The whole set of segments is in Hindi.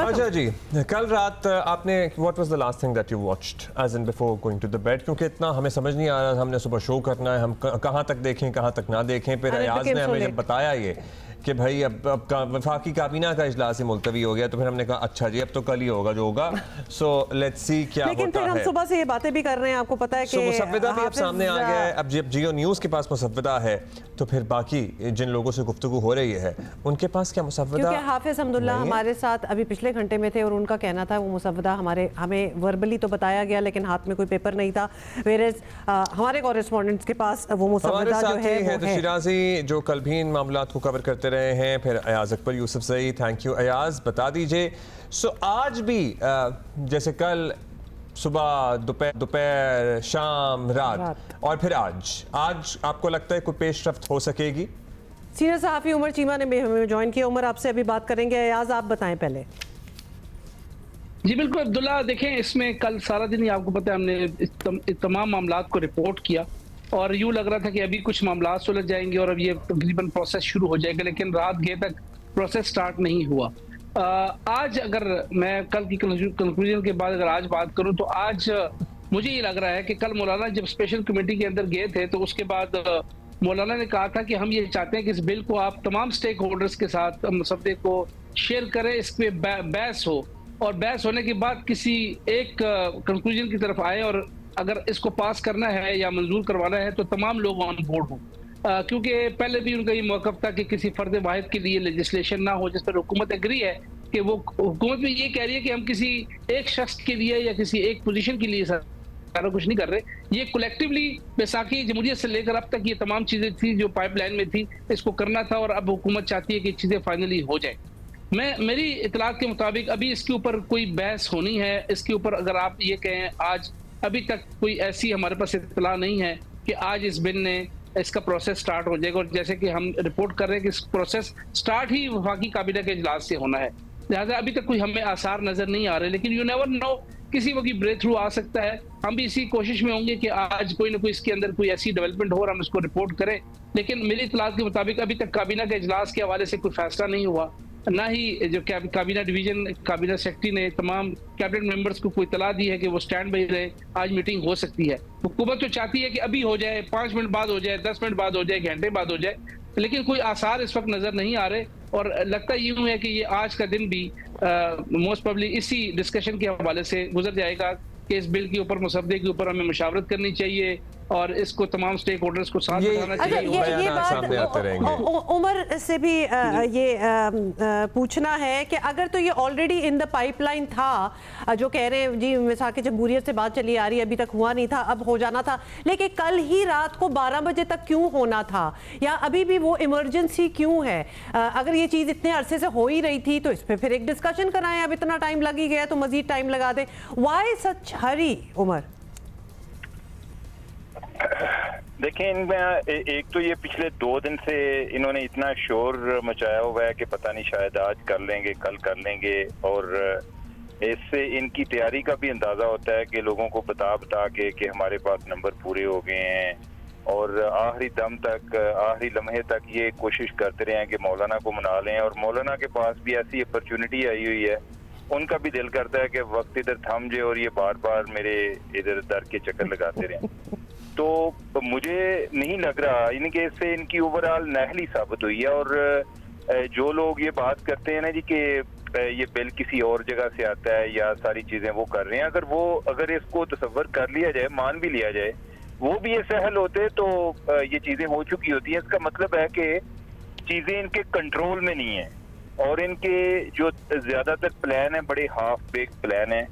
अच्छा जी, कल रात आपने what was the last thing that you watched as in before going to the bed? क्योंकि इतना हमें समझ नहीं आ रहा, हमने सुबह शो करना है, हम कहाँ तक देखें कहाँ तक ना देखें। फिर अयाज ने हमें जब बताया ये कि भाई अब वफाकी काबीना का इजलास ही मुलतवी हो गया, तो फिर हमने कहा अच्छा जी अब तो कल ही होगा जो होगा। सो लेट्स सी क्या होता है। लेकिन फिर हम सुबह से ये बातें भी कर रहे हैं, आपको पता है कि मुसव्विदा भी अब सामने आ गया है। अब जब जियो न्यूज़ के पास मुसव्विदा है तो फिर बाकी जिन लोगों से गुफ्तगू हो रही है उनके पास क्या मुसव्विदा? क्योंकि हाफिज हमदुल्ला हमारे साथ अभी पिछले घंटे में थे और उनका कहना था वो मुसव्विदा हमें वर्बली तो बताया गया लेकिन हाथ में कोई पेपर नहीं था। वेरेज हमारे कॉरेस्पॉन्डेंट्स के पास वो मुसव्विदा जो है वो है। शिराजी जो कल भी इन मामलात को कवर करते रहे हैं, फिर अयाज अकबर यूसुफ सही, थैंक यू अयाज। बता दीजिए सो आज भी जैसे कल सुबह दोपहर शाम रात और फिर आज आपको लगता है कोई पेशरफ्त हो सकेगी? सीनियर सहाफ़ी उमर चीमा ने भी हमें ज्वाइन किया। उमर आपसे अभी बात करेंगे, अयाज आप बताएं पहले। जी बिल्कुल अब्दुल्ला, देखें इसमें कल सारा दिन ही आपको पता है हमने तमाम मामलात को रिपोर्ट किया और यूँ लग रहा था कि अभी कुछ मामलात सुलझ जाएंगे और अब ये तकरीबन प्रोसेस शुरू हो जाएगा, लेकिन रात गए तक प्रोसेस स्टार्ट नहीं हुआ। आज अगर मैं कल की कंक्लूजन के बाद अगर आज बात करूं तो आज मुझे ये लग रहा है कि कल मौलाना जब स्पेशल कमेटी के अंदर गए थे तो उसके बाद मौलाना ने कहा था कि हम ये चाहते हैं कि इस बिल को आप तमाम स्टेक होल्डर्स के साथ मुसव्वदे को शेयर करें, इस पे बहस हो और बहस होने के बाद किसी एक कंक्लूजन की तरफ आए और अगर इसको पास करना है या मंजूर करवाना है तो तमाम लोग ऑन बोर्ड हों। क्योंकि पहले भी उनका ये मौक़िफ़ था कि किसी फर्द वाहिद के लिए लेजिस्लेशन ना हो जिस पर हुकूमत एग्री है कि वो हुकूमत भी ये कह रही है कि हम किसी एक शख्स के लिए या किसी एक पोजीशन के लिए सारा कुछ नहीं कर रहे, ये कलेक्टिवली बैसाखी जमहूरियत से लेकर अब तक ये तमाम चीज़ें थी जो पाइपलाइन में थी, इसको करना था और अब हुकूमत चाहती है कि चीज़ें फाइनली हो जाए। मेरी इतलात के मुताबिक अभी इसके ऊपर कोई बहस होनी है, इसके ऊपर अगर आप ये कहें आज अभी तक कोई ऐसी हमारे पास इतला नहीं है कि आज इस बिल ने इसका प्रोसेस स्टार्ट हो जाएगा और जैसे कि हम रिपोर्ट कर रहे हैं कि इस प्रोसेस स्टार्ट ही वफाकी काबीना के इजलास से होना है, लिहाजा अभी तक कोई हमें आसार नजर नहीं आ रहे, लेकिन यू नेवर नो, किसी वक्त ब्रेक थ्रू आ सकता है। हम भी इसी कोशिश में होंगे कि आज कोई ना कोई इसके अंदर कोई ऐसी डेवलपमेंट हो और हम इसको रिपोर्ट करें, लेकिन मेरी इतलात के मुताबिक अभी तक काबीना के इजलास के हवाले से कोई फैसला नहीं हुआ, ना ही जो काबीना डिवीजन काबीना सेक्रेटरी ने तमाम कैबिनेट मेंबर्स को कोई इतला दी है कि वो स्टैंड बाई रहे, आज मीटिंग हो सकती है। हुकूमत तो चाहती है कि अभी हो जाए, 5 मिनट बाद हो जाए, 10 मिनट बाद हो जाए, घंटे बाद हो जाए, लेकिन कोई आसार इस वक्त नजर नहीं आ रहे और लगता यूं है कि ये आज का दिन भी मोस्ट प्रोबेबली इसी डिस्कशन के हवाले से गुजर जाएगा कि इस बिल के ऊपर मुसव्वदे के ऊपर हमें मुशावरत करनी चाहिए और इसको तमाम स्टेक होल्डर्स को साथ बिठाना चाहिए। ये बात उमर से भी ये पूछना है कि अगर तो ये ऑलरेडी इन द पाइपलाइन था, जो कह रहे हैं जी वफाकी जमहूरियत से बात चली आ रही है, अभी तक हुआ नहीं था, अब हो जाना था, लेकिन कल ही रात को 12 बजे तक क्यों होना था या अभी भी वो इमरजेंसी क्यों है? अगर ये चीज़ इतने अरसे से हो ही रही थी तो इस पर फिर एक डिस्कशन कराएं, अब इतना टाइम लग ही गया तो मजीद टाइम लगा दें। व्हाई सच हरी उमर? देखें, इनमें एक तो ये पिछले 2 दिन से इन्होंने इतना शोर मचाया हुआ है कि पता नहीं शायद आज कर लेंगे, कल कर लेंगे, और इससे इनकी तैयारी का भी अंदाजा होता है कि लोगों को बता के कि हमारे पास नंबर पूरे हो गए हैं और आखिरी दम तक, आखिरी लम्हे तक ये कोशिश करते रहे हैं कि मौलाना को मना लें। और मौलाना के पास भी ऐसी अपॉर्चुनिटी आई हुई है, उनका भी दिल करता है कि वक्त इधर थम जाए और ये बार बार मेरे इधर दर के चक्कर लगाते रहें। तो मुझे नहीं लग रहा इनके इससे इनकी ओवरऑल नाअहली साबित हुई है। और जो लोग ये बात करते हैं ना जी कि ये बिल किसी और जगह से आता है या सारी चीजें वो कर रहे हैं, अगर इसको तसव्वुर कर लिया जाए, मान भी लिया जाए, वो भी ये सहल होते तो ये चीजें हो चुकी होती हैं। इसका मतलब है कि चीजें इनके कंट्रोल में नहीं है और इनके जो ज्यादातर प्लान है बड़े हाफ बेक प्लान है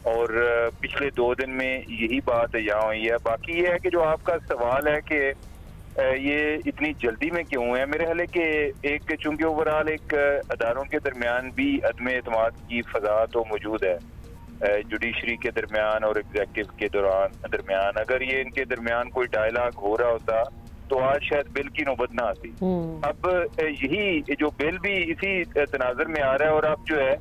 और पिछले 2 दिन में यही बात यहाँ हुई है। बाकी ये है कि जो आपका सवाल है कि ये इतनी जल्दी में क्यों है, मेरे ख्याल है कि एक चूंकि ओवरऑल एक अदारों के दरमियान भी अदम एतमाद की फजा तो मौजूद है, जुडिशरी के दरमियान और एग्जेक्टिव के दरमियान। अगर ये इनके दरमियान कोई डायलॉग हो रहा होता तो आज शायद बिल की नौबत ना आती। अब यही जो बिल भी इसी तनाजर में आ रहा है और अब जो है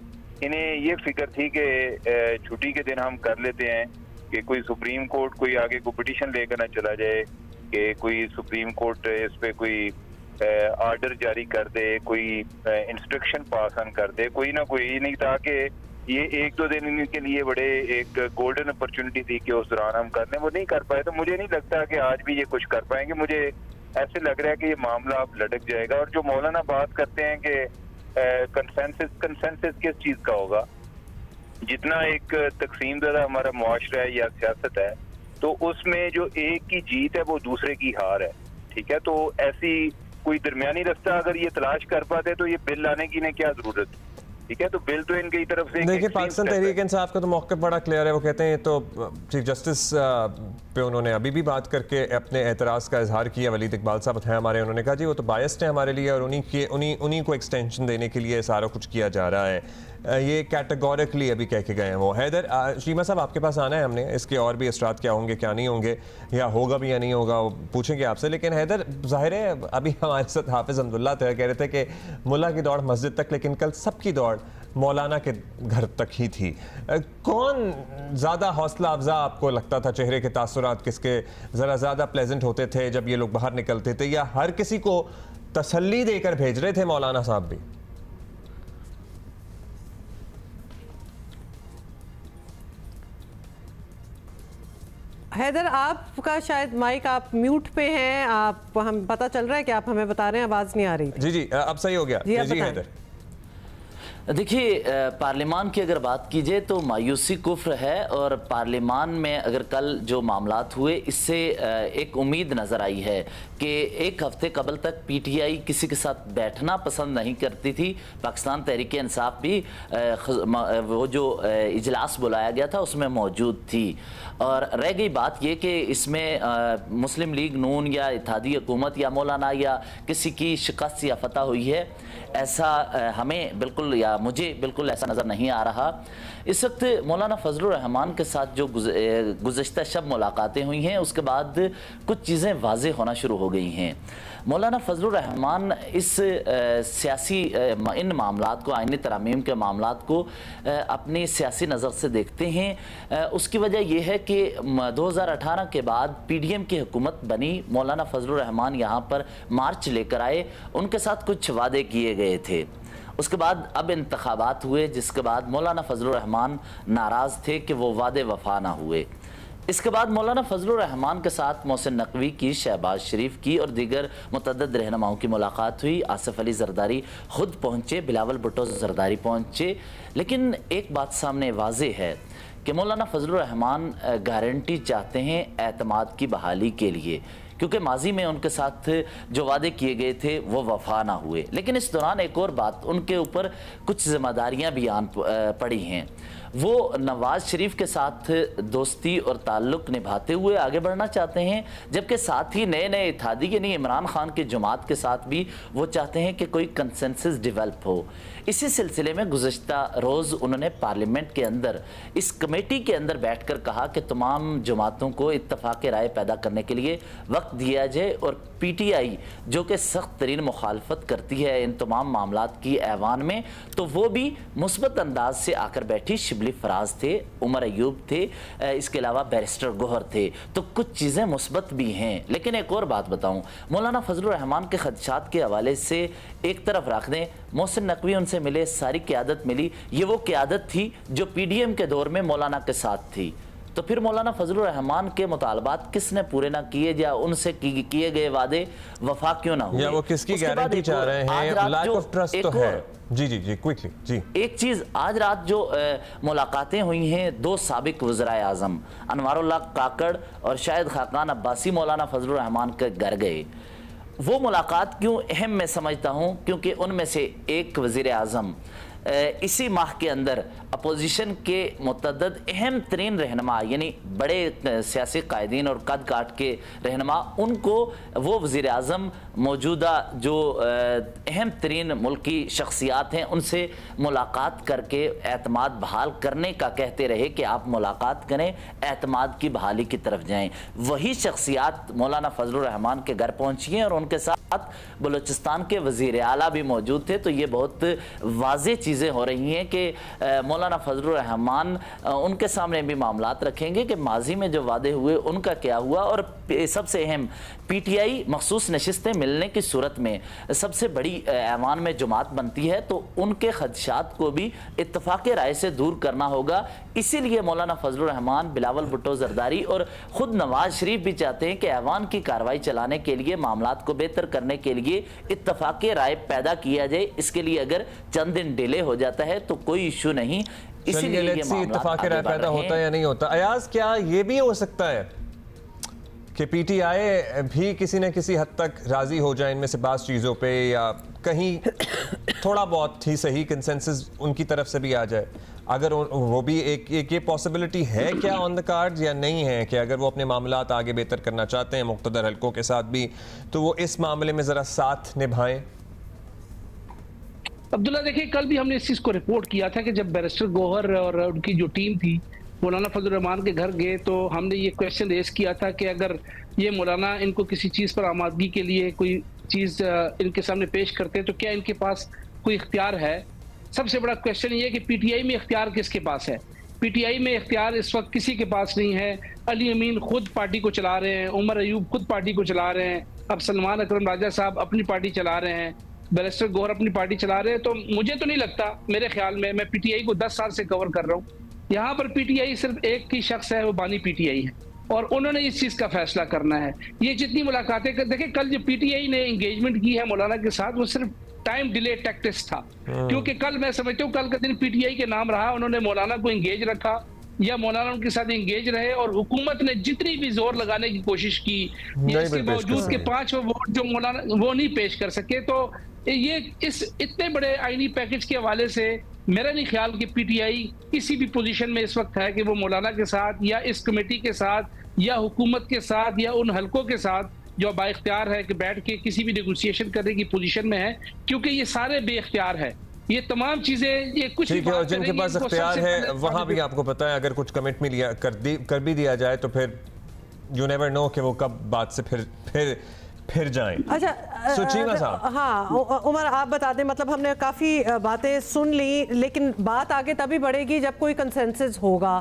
इन्हें ये फिक्र थी कि छुट्टी के दिन हम कर लेते हैं कि कोई सुप्रीम कोर्ट कोई आगे को पिटीशन लेकर ना चला जाए कि कोई सुप्रीम कोर्ट इस पे कोई आर्डर जारी कर दे, कोई इंस्ट्रक्शन पास ऑन कर दे, कोई ना कोई, नहीं था कि ये 1-2 दिन के लिए बड़े एक गोल्डन अपॉर्चुनिटी थी कि उस दौरान हम कर लें, वो नहीं कर पाए। तो मुझे नहीं लगता कि आज भी ये कुछ कर पाएंगे। मुझे ऐसे लग रहा है कि ये मामला अब लटक जाएगा। और जो मौलाना बात करते हैं कि कंसेंसस किस चीज का होगा, जितना एक तकसीम ज़दा हमारा मुआशरा है या सियासत है, तो उसमें जो एक की जीत है वो दूसरे की हार है, ठीक है। तो ऐसी कोई दरमियानी रास्ता अगर ये तलाश कर पाते तो ये बिल लाने की क्या जरूरत, ठीक है। तो बिल तो इनकी तरफ से देखिए, पाकिस्तान तहरीक इंसाफ का तो मौक़िफ़ बड़ा क्लियर है। वो कहते हैं तो चीफ जस्टिस पे उन्होंने अभी भी बात करके अपने एतराज़ का इजहार किया। वलीद इकबाल साहब हैं हमारे, उन्होंने कहा जी वो तो बायस्ड है हमारे लिए और उन्हीं को एक्सटेंशन देने के लिए सारा कुछ किया जा रहा है। ये कैटेगोरिकली अभी कह के गए हैं वो। हैदर, शीमा साहब आपके पास आना है हमने, इसके और भी असरात क्या होंगे क्या नहीं होंगे, या होगा भी या नहीं होगा, वो पूछेंगे आपसे। लेकिन हैदर, जाहिर है अभी हमारे साथ हाफिज़ अब्दुल्ला थे, कह रहे थे कि मुल्ला की दौड़ मस्जिद तक, लेकिन कल सबकी दौड़ मौलाना के घर तक ही थी। कौन ज़्यादा हौसला अफजा आपको लगता था? चेहरे के तासुरात किसके ज़रा ज़्यादा प्लेजेंट होते थे जब ये लोग बाहर निकलते थे, या हर किसी को तसल्ली देकर भेज रहे थे मौलाना साहब भी? हैदर, आपका शायद माइक, आप म्यूट पे हैं, आप, हम पता चल रहा है कि आप हमें बता रहे हैं, आवाज़ नहीं आ रही। जी जी, अब सही हो गया। जी हैदर, देखिए, पार्लियामान की अगर बात की जाए तो मायूसी कुफ्र है। और पार्लियामान में अगर कल जो मामलात हुए, इससे एक उम्मीद नज़र आई है कि एक हफ्ते कबल तक पीटीआई किसी के साथ बैठना पसंद नहीं करती थी। पाकिस्तान तहरीक इंसाफ भी वो जो इजलास बुलाया गया था उसमें मौजूद थी। और रह गई बात ये कि इसमें मुस्लिम लीग नून या इत्तेहादी हुकूमत या मौलाना या किसी की शिकस्त या फतह हुई है, ऐसा हमें बिल्कुल या मुझे बिल्कुल ऐसा नज़र नहीं आ रहा। इस वक्त मौलाना फजलुर रहमान के साथ जो गुज़श्ता शब मुलाकातें हुई हैं, उसके बाद कुछ चीज़ें वाज़ेह होना शुरू हो गई हैं। मौलाना फजलुर रहमान इस सियासी इन मामलात को, आईनी तरामीम के मामलात को अपनी सियासी नज़र से देखते हैं। उसकी वजह यह है कि 2018 के बाद पीडीएम की हुकूमत बनी, मौलाना फजलुर रहमान यहाँ पर मार्च लेकर आए, उनके साथ कुछ वादे किए गए थे। उसके बाद अब इंतखाबात हुए, जिसके बाद मौलाना फजलुर रहमान नाराज़ थे कि वो वादे वफा ना हुए। इसके बाद मौलाना फजलुर रहमान के साथ मोहसिन नकवी की, शहबाज शरीफ की और दीगर मुतअद्दिद रहनुमाओं की मुलाकात हुई। आसिफ अली जरदारी खुद पहुँचे, बिलावल भुट्टो जरदारी पहुँचे। लेकिन एक बात सामने वाज़ेह है कि मौलाना फजलुर रहमान गारंटी चाहते हैं एतमाद की बहाली के लिए, क्योंकि माजी में उनके साथ जो वादे किए गए थे वो वफा ना हुए। लेकिन इस दौरान एक और बात, उनके ऊपर कुछ जिम्मेदारियां भी आन पड़ी हैं। वो नवाज शरीफ के साथ दोस्ती और ताल्लुक़ निभाते हुए आगे बढ़ना चाहते हैं, जबकि साथ ही नए नए इत्तेहादी यानी इमरान खान के जमात के साथ भी वो चाहते हैं कि कोई कंसेंसस डेवलप हो। इसी सिलसिले में गुज़श्ता रोज़ उन्होंने पार्लियामेंट के अंदर इस कमेटी के अंदर बैठकर कहा कि तमाम जमातों को इत्तफाक़ राय पैदा करने के लिए वक्त दिया जाए, और पीटीआई जो कि सख्त तरीन मुखालफत करती है इन तमाम मामलात की ऐवान में, तो वो भी मुस्बत अंदाज से आकर बैठी। शिबली फराज थे, उमर अयूब थे, इसके अलावा बैरिस्टर गोहर थे, तो कुछ चीज़ें मुस्बत भी हैं। लेकिन एक और बात बताऊं, मौलाना फजलुर रहमान के खदशात के हवाले से एक तरफ रख दें, मोहसिन नकवी उनसे मिले, सारी क़यादत मिली, ये वो क़यादत थी जो पीडीएम के दौर में मौलाना के साथ थी। तो फिर मौलाना फजलुर रहमान के मुतालबात किसने पूरे ना किए, या उनसे किए गए वादे वफा क्यों ना हुए, या वो किसकी गारंटी चाह रहे हैं? लैक ऑफ ट्रस्ट तो है। जी जी जी, क्विकली जी। एक चीज़, आज रात जो मुलाकातें हुई हैं दो साबिक वज़राए आज़म अनवारुल्लाह काकड़ और शाहिद खाकान अब्बासी मौलाना फजलुर रहमान के घर गए, वो मुलाकात क्यों अहम मैं समझता हूँ, क्योंकि उनमें से एक वज़ीर आज़म इसी माह के अंदर अपोजिशन के मुतअद्दिद अहम तरीन रहनुमा, यानी बड़े सियासी कायदीन और कद काट के रहनुमा, उनको वो वज़ीर आज़म मौजूदा जो अहम तरीन मुल्की शख्सियात हैं उनसे मुलाकात करके एतमाद बहाल करने का कहते रहे कि आप मुलाकात करें, एतमाद की बहाली की तरफ जाएँ। वही शख्सियात मौलाना फजलुर रहमान के घर पहुँची हैं और उनके साथ बलूचिस्तान के वज़ीर आला भी मौजूद थे। तो ये बहुत वाज़ेह चीज़ चीज़ें हो रही हैं कि मौलाना फजलुर रहमान उनके सामने भी मामलात रखेंगे कि माजी में जो वादे हुए उनका क्या हुआ, और सबसे अहम पीटीआई मखसूस नशिस्तें मिलने की सूरत में सबसे बड़ी ऐवान में जमात बनती है, तो उनके खदशात को भी इत्तफाक राय से दूर करना होगा। इसीलिए मौलाना फजलुर रहमान, बिलावल भुट्टो जरदारी और खुद नवाज शरीफ भी चाहते हैं कि ऐवान की कार्रवाई चलाने के लिए, मामलात को बेहतर करने के लिए इत्तफाक राय पैदा किया जाए। इसके लिए अगर चंद दिन डिले हो जाता है तो कोई इशू नहीं। इसीलिए इत्तफाक राय पैदा होता है या नहीं होता। अयाज, क्या ये भी हो सकता है कि पीटीआई भी किसी न किसी हद तक राजी हो जाए इनमें से बात चीज़ों पे, या कहीं थोड़ा बहुत ही सही कंसेंसस उनकी तरफ से भी आ जाए? अगर वो भी एक ये पॉसिबिलिटी है क्या ऑन द कार्ड्स, या नहीं है कि अगर वो अपने मामलात आगे बेहतर करना चाहते हैं मुक़्तदर हलकों के साथ भी, तो वो इस मामले में ज़रा साथ निभाएं? अब्दुल्ला, देखिए कल भी हमने इस चीज़ को रिपोर्ट किया था कि जब बैरिस्टर गौहर और उनकी जो टीम थी मौलाना फजलुर रहमान के घर गए, तो हमने ये क्वेश्चन रेज किया था कि अगर ये मौलाना इनको किसी चीज़ पर आमादगी के लिए कोई चीज़ इनके सामने पेश करते हैं तो क्या इनके पास कोई इख्तियार है। सबसे बड़ा क्वेश्चन ये है कि पीटीआई में इख्तियार किसके पास है। पीटीआई में इख्तियार इस वक्त किसी के पास नहीं है। अली अमीन खुद पार्टी को चला रहे हैं, उमर अयूब खुद पार्टी को चला रहे हैं, अब सलमान अकरम राजा साहब अपनी पार्टी चला रहे हैं, बैरिस्टर गौहर अपनी पार्टी चला रहे हैं। तो मुझे तो नहीं लगता, मेरे ख्याल में, मैं पीटीआई को 10 साल से कवर कर रहा हूँ, यहाँ पर पीटीआई सिर्फ एक ही शख्स है, वो बानी पीटीआई है, और उन्होंने इस चीज का फैसला करना है। ये जितनी मुलाकातें कर, देखिए कल जो पीटीआई ने एंगेजमेंट की है मौलाना के साथ, वो सिर्फ टाइम डिले टैक्टिक्स था। क्योंकि कल मैं समझता हूँ कल का दिन पीटीआई के नाम रहा, उन्होंने मौलाना को एंगेज रखा या मौलाना उनके साथ एंगेज रहे, और हुकूमत ने जितनी भी जोर लगाने की कोशिश की, इसके बावजूद के 5 वोट जो मौलाना वो नहीं पेश कर सके। तो ये इस इतने बड़े आईनी पैकेज के हवाले से मेरा नहीं ख्याल कि पीटीआई किसी भी पोजीशन में इस वक्त है कि वो मौलाना के साथ या इस कमेटी के साथ या हुकूमत के साथ या उन हलकों के साथ जो बाइख्तियार है कि बैठ के किसी भी नेगोशिएशन करने की पोजीशन में है, क्योंकि ये सारे बेख्तियार है। ये तमाम चीजें, ये कुछ ठीक है, और जिनके पास इख्तियार है वहां भी आपको पता है अगर कुछ कमिट में लिया कर भी दिया जाए तो फिर यू नेवर नो कि वो कब बात से फिर जाएं। अच्छा सुचीमा साहब। हाँ उमर, आप बता दें, मतलब हमने काफ़ी बातें सुन ली, लेकिन बात आगे तभी बढ़ेगी जब कोई कंसेंसस होगा।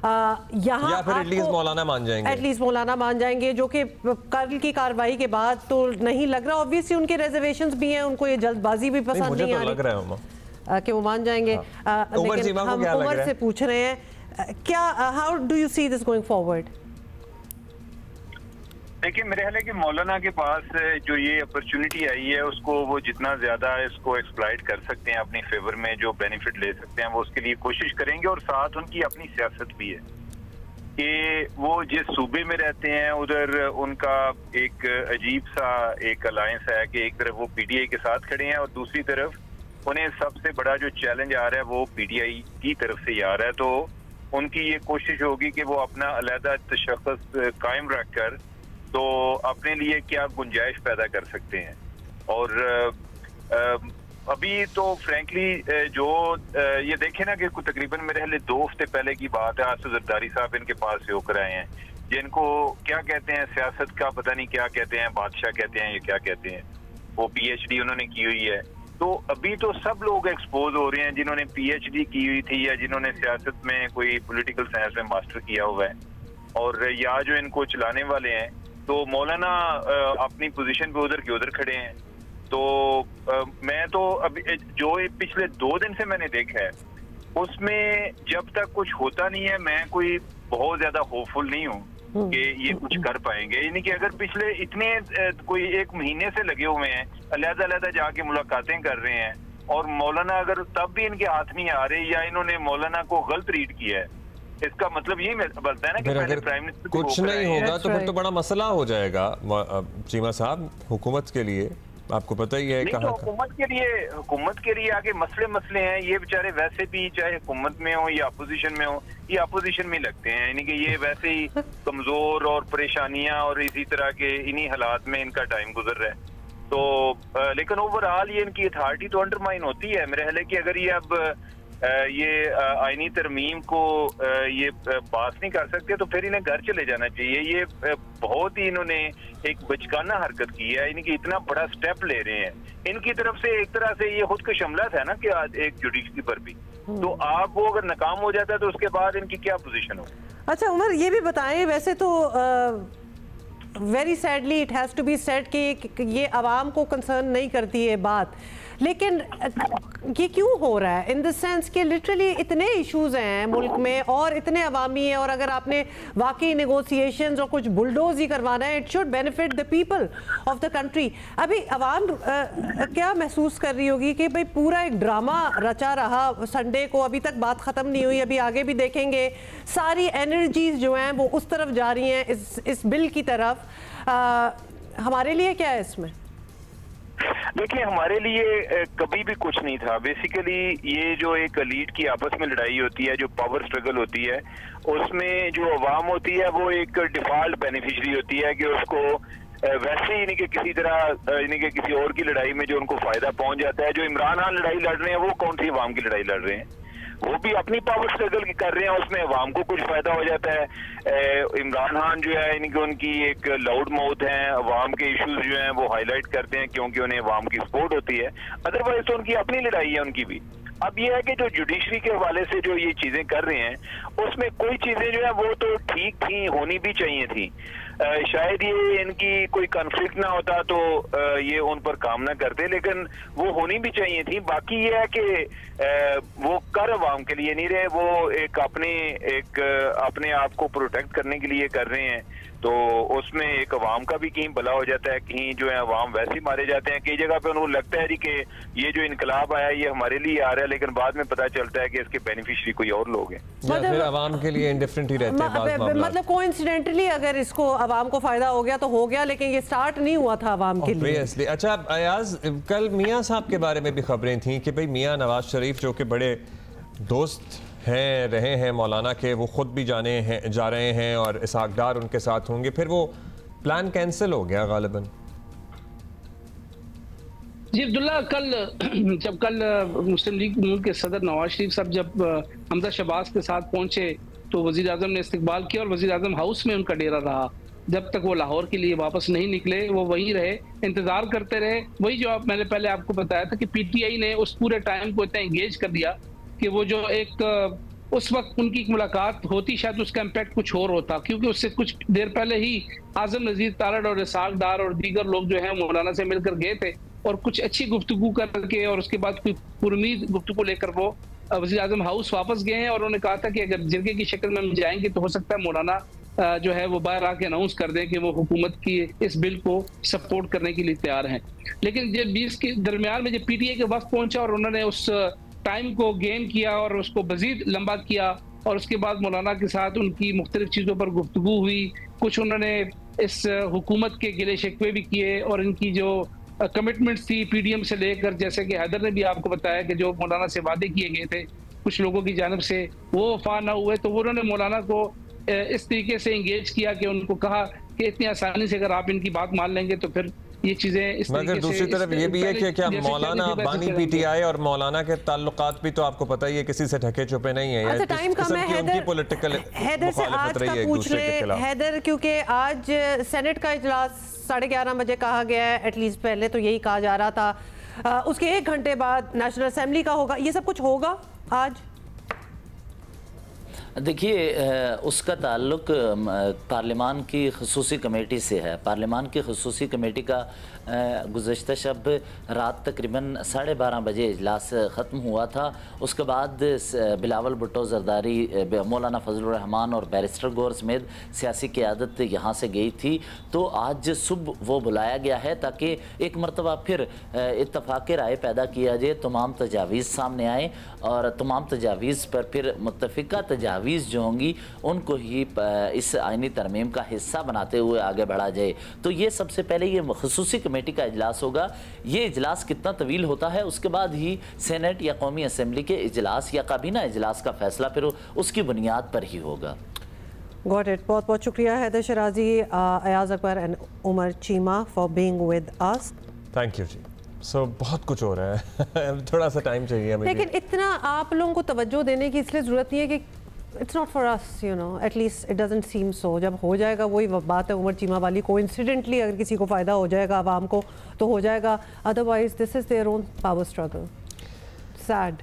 यहाँ या फिर एटलीस्ट मौलाना मान जाएंगे, एटलीस्ट मौलाना मान जाएंगे, जो कि कल की कार्रवाई के बाद तो नहीं लग रहा। ऑब्वियसली उनके रिजर्वेशंस भी हैं, उनको ये जल्दबाजी भी पसंद नहीं आ रही, लग रहा है कि वो मान जाएंगे। लेकिन हम उमर से पूछ रहे हैं, क्या how do you see this going forward? देखिए, मेरे ख्याल है कि मौलाना के पास जो ये अपॉर्चुनिटी आई है उसको वो जितना ज्यादा इसको एक्सप्लॉइट कर सकते हैं अपनी फेवर में, जो बेनिफिट ले सकते हैं वो उसके लिए कोशिश करेंगे। और साथ उनकी अपनी सियासत भी है कि वो जिस सूबे में रहते हैं उधर उनका एक अजीब सा एक अलायंस है कि एक तरफ वो पीटीआई के साथ खड़े हैं और दूसरी तरफ उन्हें सबसे बड़ा जो चैलेंज आ रहा है वो पीटीआई की तरफ से ही आ रहा है। तो उनकी ये कोशिश होगी कि वो अपना अलहदा तशख़्ख़ुस कायम रखकर तो अपने लिए क्या गुंजाइश पैदा कर सकते हैं। और अभी तो फ्रैंकली जो ये देखे ना कि तकरीबन मेरे ख्याल 2 हफ्ते पहले की बात है, आसिफ जरदारी साहब इनके पास से होकर आए हैं, जिनको क्या कहते हैं सियासत का पता नहीं क्या कहते हैं, बादशाह कहते हैं, ये क्या कहते हैं, वो पीएचडी उन्होंने की हुई है। तो अभी तो सब लोग एक्सपोज हो रहे हैं जिन्होंने पीएचडी की हुई थी या जिन्होंने सियासत में कोई पॉलिटिकल साइंस में मास्टर किया हुआ है, और या जो इनको चलाने वाले हैं। तो मौलाना अपनी पोजीशन पे उधर के उधर खड़े हैं। तो मैं तो अभी जो पिछले 2 दिन से मैंने देखा है उसमें जब तक कुछ होता नहीं है, मैं कोई बहुत ज्यादा होपफुल नहीं हूँ कि ये कुछ कर पाएंगे। यानी कि अगर पिछले इतने कोई 1 महीने से लगे हुए हैं, अलग-अलग जाके मुलाकातें कर रहे हैं, और मौलाना अगर तब भी इनके हाथ नहीं आ रहे या इन्होंने मौलाना को गलत रीड किया है, इसका मतलब यही बनता है ना कि पहले प्राइम मिनिस्टर कुछ नहीं होगा तो फिर तो बड़ा मसला हो जाएगा चीमा साहब हुकूमत के लिए। आपको पता ही है कहाँ हुकूमत के लिए आगे मसले हैं। ये बेचारे वैसे भी चाहे हुकूमत में हो या अपोजिशन में हो, ये अपोजिशन में लगते हैं, यानी कि ये वैसे ही कमजोर और परेशानियां और इसी तरह के इन्हीं हालात में इनका टाइम गुजर रहा है। तो लेकिन ओवरऑल ये इनकी अथॉरिटी तो अंडरमाइन होती है। मेरे ख्याल है कि अगर ये अब ये आईनी तरमीम को ये पास नहीं कर सकते तो फिर इन्हें घर चले जाना चाहिए। ये बहुत ही इन्होंने एक बचकाना हरकत की है, इनकी इतना बड़ा स्टेप ले रहे हैं। इनकी तरफ से एक तरह से ये खुद को हमला था ना कि एक जुडिशरी पर भी, तो आप वो अगर नाकाम हो जाता है तो उसके बाद इनकी क्या पोजीशन हो। अच्छा उमर, ये भी बताएं, वैसे तो very sadly it has to be said कि ये आवाम को कंसर्न नहीं करती है बात, लेकिन ये क्यों हो रहा है इन द सेंस कि लिटरली इतने इश्यूज हैं मुल्क में और इतने अवामी हैं, और अगर आपने वाकई नेगोशिएशंस और कुछ बुलडोज ही करवाना है, it should benefit the people of the country. अभी अवाम क्या महसूस कर रही होगी कि भाई पूरा एक ड्रामा रचा रहा संडे को, अभी तक बात ख़त्म नहीं हुई, अभी आगे भी देखेंगे, सारी एनर्जीज जो हैं वो उस तरफ जा रही हैं, इस बिल की तरफ। हमारे लिए क्या है इसमें? देखिए, हमारे लिए कभी भी कुछ नहीं था। बेसिकली ये जो एक लीड की आपस में लड़ाई होती है, जो पावर स्ट्रगल होती है, उसमें जो अवाम होती है वो एक डिफॉल्ट बेनिफिशियरी होती है कि उसको वैसे ही नहीं कि किसी तरह यानी कि किसी और की लड़ाई में जो उनको फायदा पहुंच जाता है। जो इमरान खान लड़ाई लड़ रहे हैं वो कौन सी अवाम की लड़ाई लड़ रहे हैं, वो भी अपनी पावर स्ट्रगल कर रहे हैं, उसमें अवाम को कुछ फायदा हो जाता है। इमरान खान जो है इनकी उनकी एक लाउड माउथ है, अवाम के इश्यूज जो हैं वो हाईलाइट करते हैं क्योंकि उन्हें अवाम की सपोर्ट होती है, अदरवाइज तो उनकी अपनी लड़ाई है उनकी भी। अब ये है कि जो जुडिशरी के हवाले से जो ये चीजें कर रहे हैं उसमें कोई चीजें जो है वो तो ठीक थी, होनी भी चाहिए थी। शायद ये इनकी कोई कॉन्फ्लिक्ट ना होता तो ये उन पर काम ना करते, लेकिन वो होनी भी चाहिए थी। बाकी ये है कि वो कर अवाम के लिए नहीं रहे, वो एक अपने आप को प्रोटेक्ट करने के लिए कर रहे हैं, तो उसमें एक अवाम का भी कहीं भला हो जाता है, कहीं जो है अवाम वैसे ही मारे जाते हैं। कई जगह पे उनको लगता है जी कि ये जो इनकलाब आया ये हमारे लिए आ रहा है, लेकिन बाद में पता चलता है कि इसके बेनिफिशियरी कोई और लोग हैं, या फिर अवाम के लिए इंडिफरेंट ही रहते हैं। मतलब कोइंसिडेंटली अगर इसको अवाम को फायदा हो गया तो हो गया, लेकिन ये स्टार्ट नहीं हुआ था अवाम के लिए। अच्छा अयाज, कल मियाँ साहब के बारे में भी खबरें थी कि भाई मियाँ नवाज शरीफ जो कि बड़े दोस्त हैं रहे हैं मौलाना के, वो खुद भी जा रहे हैं और इसहाक डार उनके साथ होंगे, फिर वो प्लान कैंसिल हो गया गालिबन। जी अब्दुल्ला, कल मुस्लिम लीग नून के सदर नवाज शरीफ साहब जब हमजा शहबाज के साथ पहुंचे तो वजीर आजम ने इस्तकबाल किया और वजीर आजम हाउस में उनका डेरा रहा। जब तक वो लाहौर के लिए वापस नहीं निकले वो वहीं रहे, इंतजार करते रहे। वही जो मैंने पहले आपको बताया था कि पीटीआई ने उस पूरे टाइम को इतना एंगेज कर दिया कि वो जो एक उस वक्त उनकी मुलाकात होती शायद उसका इम्पैक्ट कुछ और होता, क्योंकि उससे कुछ देर पहले ही आजम नजीर तारड़ और इसहाक डार और दीगर लोग जो है मौलाना से मिलकर गए थे और कुछ अच्छी गुफ्तगू करके और उसके बाद कोई पुरुमीद गुफ्तगू लेकर वो वज़ीर आज़म हाउस वापस गए हैं और उन्होंने कहा था कि अगर जिरगे की शक्ल में हम जाएंगे तो हो सकता है मौलाना जो है वो बाहर आके अनाउंस कर दें कि वो हुकूमत की इस बिल को सपोर्ट करने के लिए तैयार हैं। लेकिन जब 20 के दरमियान में जब पीटीआई के वक्त पहुंचा और उन्होंने उस टाइम को गेन किया और उसको मजीद लंबा किया और उसके बाद मौलाना के साथ उनकी मुख्तलिफ चीज़ों पर गुफ्तगू हुई, कुछ उन्होंने इस हुकूमत के गिले शिकवे भी किए और इनकी जो कमिटमेंट्स थी पीडीएम से लेकर, जैसे कि हैदर ने भी आपको बताया कि जो मौलाना से वादे किए गए थे कुछ लोगों की जानिब से वो वफा ना हुए, तो उन्होंने मौलाना को इस तरीके से इंगेज किया कि उनको कहा कि इतनी आसानी से अगर आप इनकी बात मान लेंगे तो फिर ये चीजें इस मगर दूसरी तरफ ये भी है कि क्या मौलाना बानी पीटीआई और मौलाना के ताल्लुकात भी तो आपको पता ही है किसी से ढके छुपे नहीं है। अच्छा, टाइम कम है हैदर से आज का पूछ ले हैदर, क्योंकि आज सेनेट का इजलास 11:30 बजे कहा गया है, एटलीस्ट पहले तो यही कहा जा रहा था, उसके 1 घंटे बाद नेशनल असेंबली का होगा, ये सब कुछ होगा आज? देखिए उसका ताल्लुक पार्लिमान की खसूसी कमेटी से है। पार्लिमान की खसूसी कमेटी का गुज़श्ता शब रात तकरीबन 12:30 बजे इजलास ख़त्म हुआ था। उसके बाद बिलावल भुट्टो जरदारी, मौलाना फजलुर रहमान और बैरिस्टर गौर समेत सियासी क़यादत यहाँ से गई थी, तो आज सुबह वो बुलाया गया है ताकि एक मरतबा फिर इत्तफ़ाक़ राय पैदा किया जाए, तमाम तजावीज़ सामने आए और तमाम तजावीज़ पर फिर मुत्तफ़िका तजावीज़ जो होंगी उनको ही इस आइनी तरमीम का हिस्सा बनाते हुए आगे बढ़ा जाए। तो ये सबसे पहले ये खसूसी कमेटी का इजलास होगा। ये इजलास कितना तवील होता है उसके बाद ही सेनेट या कौमी असम्बली के इजलास या काबीना इजलास का फैसला फिर उसकी बुनियाद पर ही होगा। Got it. बहुत बहुत शुक्रिया Haider Shirazi, Ayaz Akbar and Umar Cheema for being with us. Thank you ji. So बहुत कुछ हो रहा है थोड़ा सा टाइम चाहिए हमें। लेकिन इतना आप लोगों को तवज्जो देने की इसलिए ज़रूरत नहीं है कि it's not for us, you know, at least it doesn't seem so. जब हो जाएगा वही बात है उमर चीमा वाली, कोइंसिडेंटली अगर किसी को फ़ायदा हो जाएगा आवाम को तो हो जाएगा, otherwise this is their own power struggle. Sad.